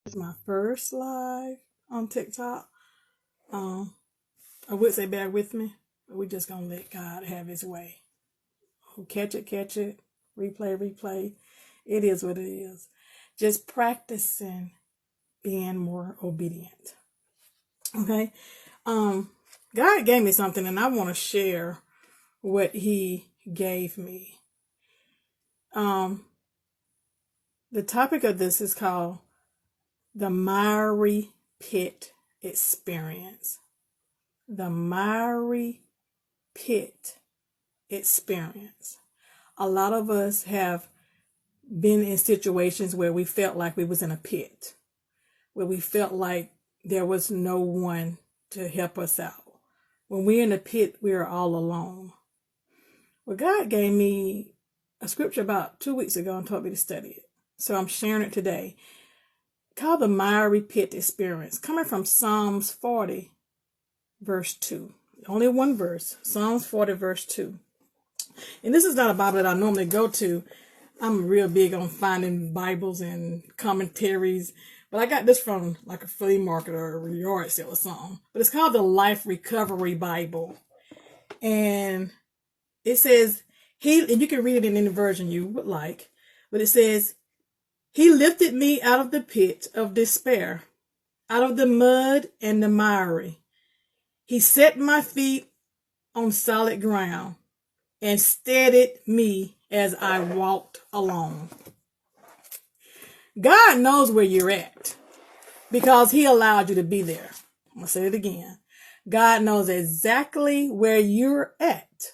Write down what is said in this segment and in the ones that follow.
It's my first live on TikTok. I would say bear with me, but we just gonna let God have his way. Who catch it, catch it. Replay, replay. It is what it is. Just practicing being more obedient. Okay. God gave me something and I want to share what he gave me. The topic of this is called the Mirey Pit Experience. The Mirey Pit Experience. A lot of us have been in situations where we felt like we was in a pit, where we felt like there was no one to help us out. When we're in a pit, we are all alone. Well, God gave me a scripture about 2 weeks ago and told me to study it. So I'm sharing it today. Called the Mirey Pit Experience, coming from Psalms 40, verse 2. Only one verse, Psalms 40, verse 2. And this is not a Bible that I normally go to. I'm real big on finding Bibles and commentaries. But I got this from like a flea market or a yard sale or something. But it's called the Life Recovery Bible. And it says, and you can read it in any version you would like. But it says, He lifted me out of the pit of despair, out of the mud and the miry. He set my feet on solid ground and steadied me as I walked along. God knows where you're at because he allowed you to be there. I'm going to say it again. God knows exactly where you're at.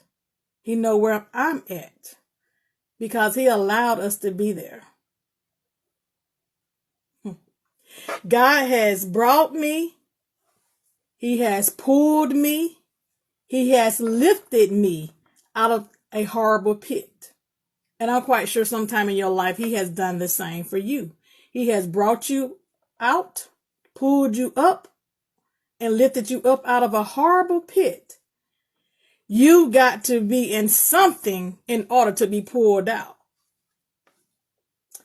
He knows where I'm at because he allowed us to be there. God has brought me. He has pulled me. He has lifted me out of a horrible pit. And I'm quite sure sometime in your life, he has done the same for you. He has brought you out, pulled you up, and lifted you up out of a horrible pit. You got to be in something in order to be pulled out.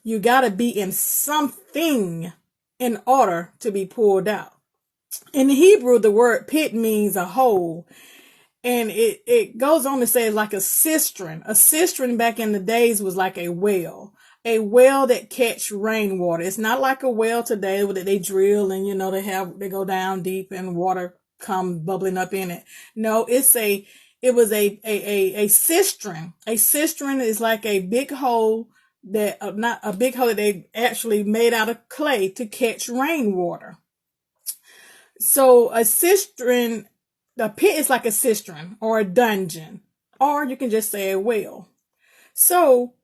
You got to be in something in order to be pulled out. In Hebrew, the word pit means a hole. And it goes on to say like a cistern. A cistern back in the days was like a well that catch rainwater. It's not like a well today that they drill and, they go down deep and water come bubbling up in it. No, it was a cistern. A cistern is like a big hole not a big hole that they actually made out of clay to catch rainwater. So a cistern, the pit is like a cistern or a dungeon, or you can just say a well. So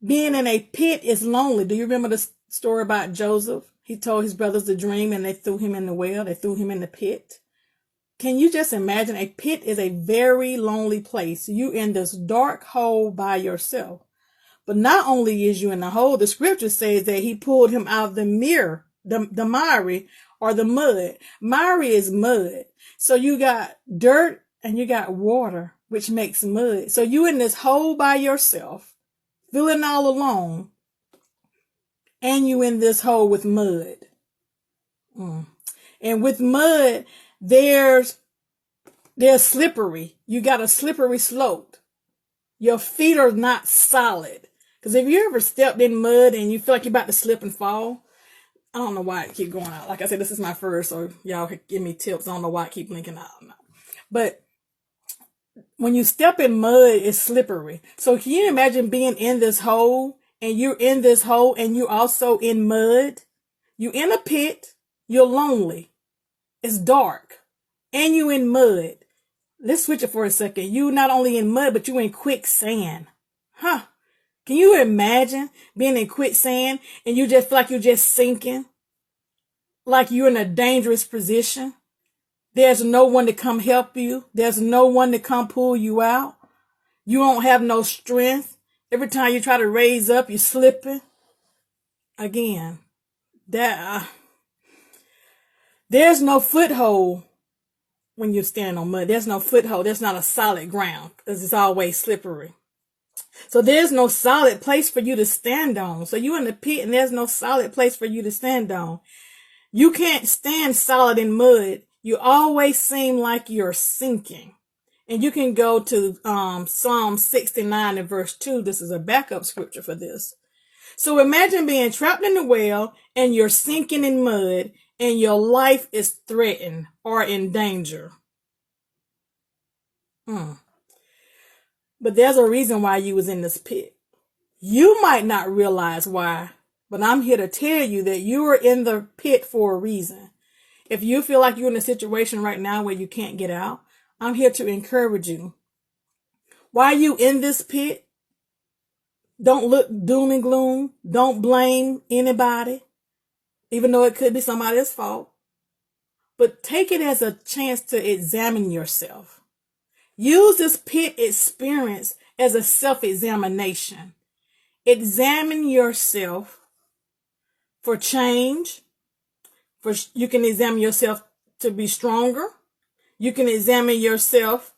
being in a pit is lonely. Do you remember the story about Joseph? He told his brothers the dream and they threw him in the well. They threw him in the pit. Can you just imagine? A pit is a very lonely place. You in this dark hole by yourself. But not only is you in the hole, the scripture says that he pulled him out of the miry or the mud. Miry is mud. So you got dirt and you got water, which makes mud. So you in this hole by yourself, feeling all alone, and you in this hole with mud. And with mud, they're slippery. You got a slippery slope. Your feet are not solid. Because if you ever stepped in mud and you feel like you're about to slip and fall, I don't know why it keep going out. Like I said, this is my first, so y'all give me tips. I don't know why it keep blinking out. But when you step in mud, it's slippery. So can you imagine being in this hole and you're in this hole and you're also in mud? You're in a pit. You're lonely. It's dark. And you in mud. Let's switch it for a second. You not only in mud, but you in quicksand. Can you imagine being in quicksand and you just feel like you're just sinking? Like you're in a dangerous position? There's no one to come help you. There's no one to come pull you out. You don't have no strength. Every time you try to raise up, you're slipping. Again, there's no foothold when you're standing on mud. There's no foothold. There's not a solid ground because it's always slippery. So there's no solid place for you to stand on. So you're in the pit and there's no solid place for you to stand on. You can't stand solid in mud. You always seem like you're sinking. And you can go to Psalm 69 and verse 2. This is a backup scripture for this. So imagine being trapped in the well and you're sinking in mud and your life is threatened or in danger. But there's a reason why you was in this pit. You might not realize why, but I'm here to tell you that you are in the pit for a reason. If you feel like you're in a situation right now where you can't get out, I'm here to encourage you. Why are you in this pit? Don't look doom and gloom. Don't blame anybody, even though it could be somebody else's fault. But take it as a chance to examine yourself. Use this pit experience as a self-examination. Examine yourself for change. You can examine yourself to be stronger. You can examine yourself.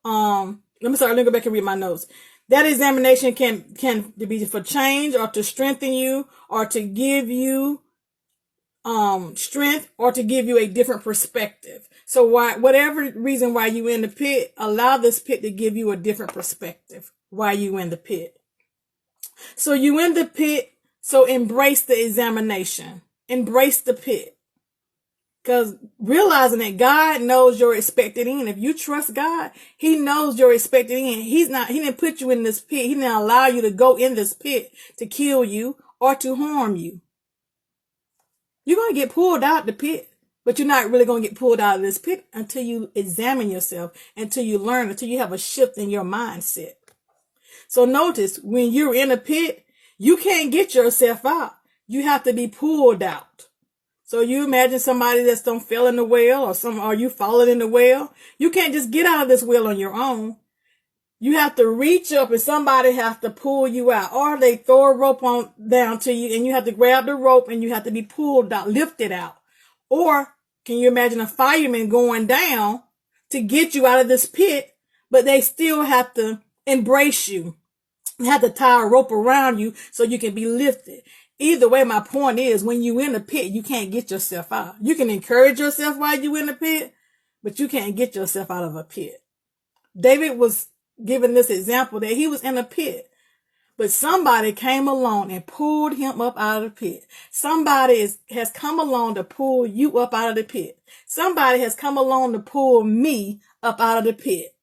Let me go back and read my notes. That examination can be for change or to strengthen you or to give you strength or to give you a different perspective. So whatever reason why you in the pit, allow this pit to give you a different perspective why you in the pit. So you in the pit, so embrace the examination. Embrace the pit. Because realizing that God knows your expected end. If you trust God, He knows your expected end. He didn't put you in this pit. He didn't allow you to go in this pit to kill you or to harm you. You're going to get pulled out the pit, but you're not really going to get pulled out of this pit until you examine yourself, until you learn, until you have a shift in your mindset. So notice, when you're in a pit, you can't get yourself out. You have to be pulled out. So you imagine somebody that's done fell in the well or you falling in the well. You can't just get out of this well on your own. You have to reach up and somebody has to pull you out, or they throw a rope down to you and you have to grab the rope and you have to be pulled out, lifted out. Or can you imagine a fireman going down to get you out of this pit, but they still have to embrace you. They have to tie a rope around you so you can be lifted. Either way, my point is, when you in the pit, you can't get yourself out. You can encourage yourself while you in the pit, but you can't get yourself out of a pit. David was given this example that he was in a pit, but somebody came along and pulled him up out of the pit. Somebody has come along to pull you up out of the pit. Somebody has come along to pull me up out of the pit.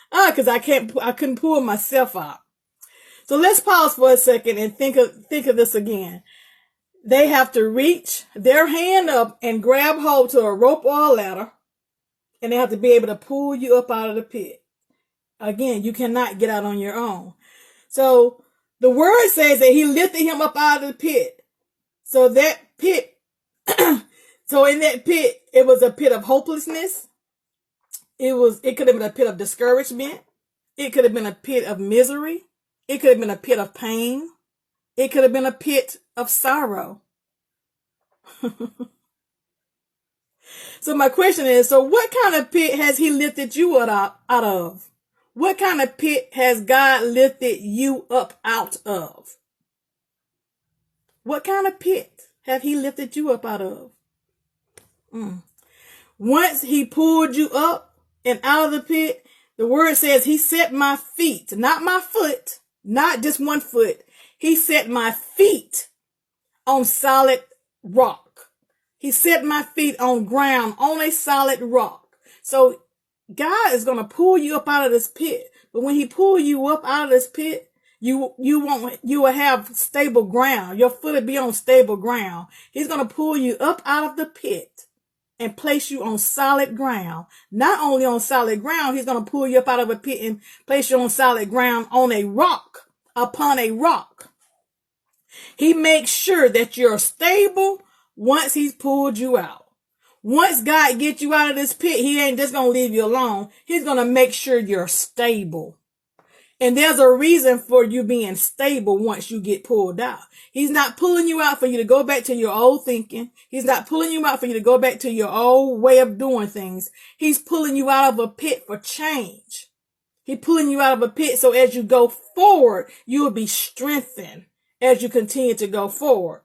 Because I couldn't pull myself out. So let's pause for a second and think of this again. They have to reach their hand up and grab hold to a rope or a ladder, and they have to be able to pull you up out of the pit. Again, you cannot get out on your own. So the word says that he lifted him up out of the pit. So that pit, so in that pit, it was a pit of hopelessness. It could have been a pit of discouragement. It could have been a pit of misery. It could have been a pit of pain. It could have been a pit of sorrow. So my question is, so what kind of pit has he lifted you out of? What kind of pit has God lifted you up out of? What kind of pit have he lifted you up out of? Once he pulled you up and out of the pit, the word says he set my feet, not my foot, not just one foot. He set my feet on solid rock. He set my feet on ground, on a solid rock. So God is going to pull you up out of this pit. But when he pull you up out of this pit, you will have stable ground. Your foot will be on stable ground. He's going to pull you up out of the pit and place you on solid ground. Not only on solid ground, he's going to pull you up out of a pit and place you on solid ground on a rock, upon a rock. He makes sure that you're stable once he's pulled you out. Once God gets you out of this pit, he ain't just going to leave you alone. He's going to make sure you're stable. And there's a reason for you being stable once you get pulled out. He's not pulling you out for you to go back to your old thinking. He's not pulling you out for you to go back to your old way of doing things. He's pulling you out of a pit for change. He's pulling you out of a pit so as you go forward, you will be strengthened as you continue to go forward.